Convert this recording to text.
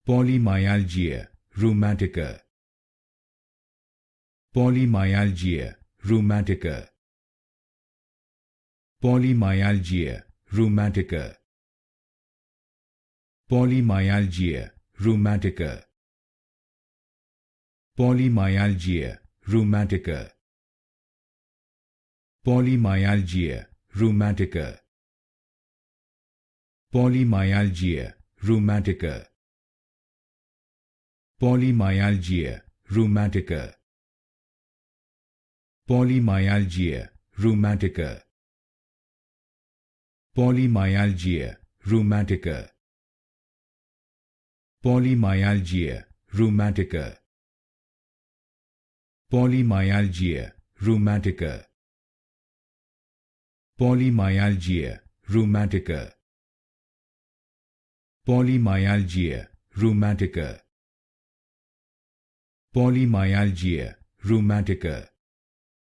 Polymyalgia Rheumatica. Polymyalgia Rheumatica. Polymyalgia Rheumatica. Polymyalgia Rheumatica. Polymyalgia Rheumatica. Polymyalgia Rheumatica. Polymyalgia Rheumatica. Polymyalgia Rheumatica. Polymyalgia Rheumatica. Polymyalgia Rheumatica. Polymyalgia Rheumatica. Polymyalgia Rheumatica. Polymyalgia Rheumatica. Polymyalgia Rheumatica. Polymyalgia Rheumatica.